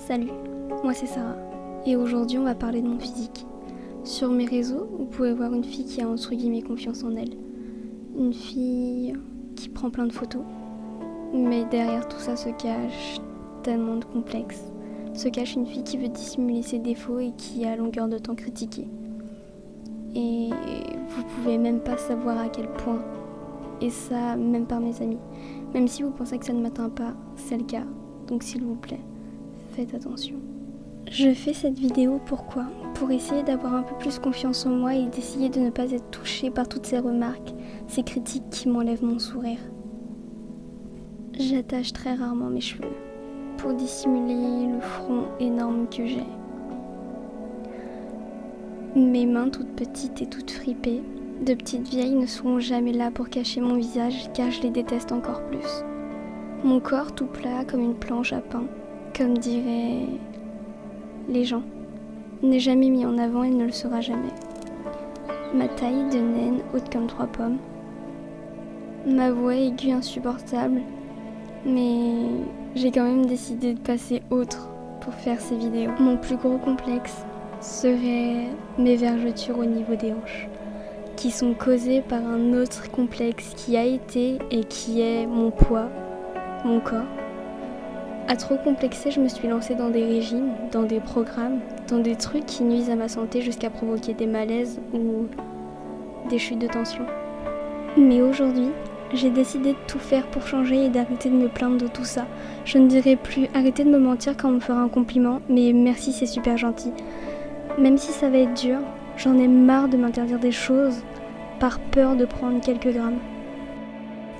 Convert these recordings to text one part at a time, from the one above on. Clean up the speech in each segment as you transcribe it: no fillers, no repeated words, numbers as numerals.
Salut, moi c'est Sarah et aujourd'hui on va parler de mon physique. Sur mes réseaux, vous pouvez voir une fille qui a entre guillemets confiance en elle. Une fille qui prend plein de photos. Mais derrière tout ça se cache tellement de complexes. Se cache une fille qui veut dissimuler ses défauts et qui est à longueur de temps critiquée. Et vous pouvez même pas savoir à quel point. Et ça, même par mes amis. Même si vous pensez que ça ne m'atteint pas, c'est le cas. Donc s'il vous plaît, faites attention. Je fais cette vidéo pourquoi ? Pour essayer d'avoir un peu plus confiance en moi et d'essayer de ne pas être touchée par toutes ces remarques, ces critiques qui m'enlèvent mon sourire. J'attache très rarement mes cheveux pour dissimuler le front énorme que j'ai. Mes mains toutes petites et toutes fripées, de petites vieilles, ne seront jamais là pour cacher mon visage car je les déteste encore plus. Mon corps tout plat comme une planche à pain, comme diraient les gens, n'est jamais mis en avant et ne le sera jamais. Ma taille de naine haute comme 3 pommes. Ma voix aiguë insupportable, mais j'ai quand même décidé de passer autre pour faire ces vidéos. Mon plus gros complexe serait mes vergetures au niveau des hanches, qui sont causées par un autre complexe qui a été et qui est mon poids, mon corps. À trop complexer, je me suis lancée dans des régimes, dans des programmes, dans des trucs qui nuisent à ma santé jusqu'à provoquer des malaises ou des chutes de tension. Mais aujourd'hui, j'ai décidé de tout faire pour changer et d'arrêter de me plaindre de tout ça. Je ne dirai plus arrêter de me mentir quand on me fera un compliment, mais merci, c'est super gentil. Même si ça va être dur, j'en ai marre de m'interdire des choses par peur de prendre quelques grammes.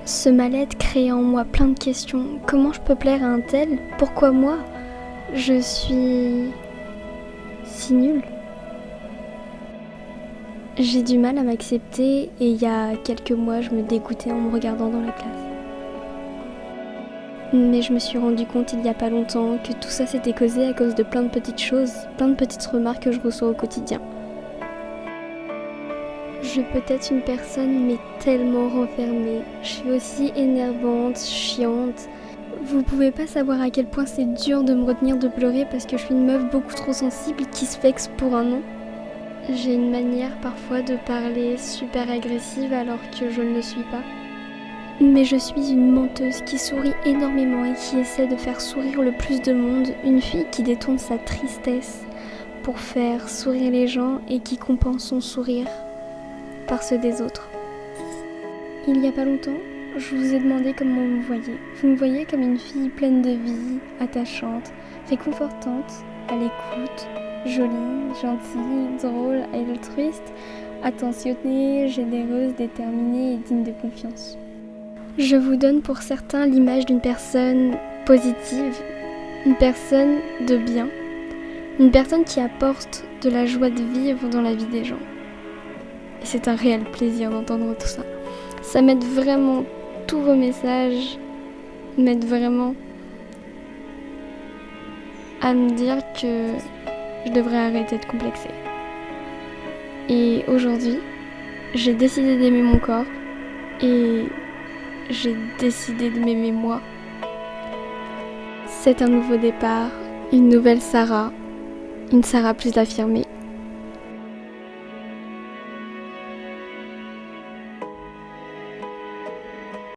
Ce mal-être crée en moi plein de questions. Comment je peux plaire à un tel ? Pourquoi moi ? Je suis si nulle. J'ai du mal à m'accepter et il y a quelques mois, je me dégoûtais en me regardant dans la classe. Mais je me suis rendu compte il y a pas longtemps que tout ça s'était causé à cause de plein de petites choses, plein de petites remarques que je reçois au quotidien. Je peux être une personne mais tellement renfermée. Je suis aussi énervante, chiante. Vous pouvez pas savoir à quel point c'est dur de me retenir de pleurer parce que je suis une meuf beaucoup trop sensible qui se vexe pour un non. J'ai une manière parfois de parler super agressive alors que je ne le suis pas. Mais je suis une menteuse qui sourit énormément et qui essaie de faire sourire le plus de monde. Une fille qui détourne sa tristesse pour faire sourire les gens et qui compense son sourire par ceux des autres. Il y a pas longtemps, je vous ai demandé comment vous me voyez. Vous me voyez comme une fille pleine de vie, attachante, réconfortante, à l'écoute, jolie, gentille, drôle, altruiste, attentionnée, généreuse, déterminée et digne de confiance. Je vous donne pour certains l'image d'une personne positive, une personne de bien, une personne qui apporte de la joie de vivre dans la vie des gens. Et c'est un réel plaisir d'entendre tout ça. Ça m'aide vraiment, tous vos messages m'aident vraiment à me dire que je devrais arrêter de complexer. Et aujourd'hui, j'ai décidé d'aimer mon corps et j'ai décidé de m'aimer moi. C'est un nouveau départ, une nouvelle Sarah, une Sarah plus affirmée.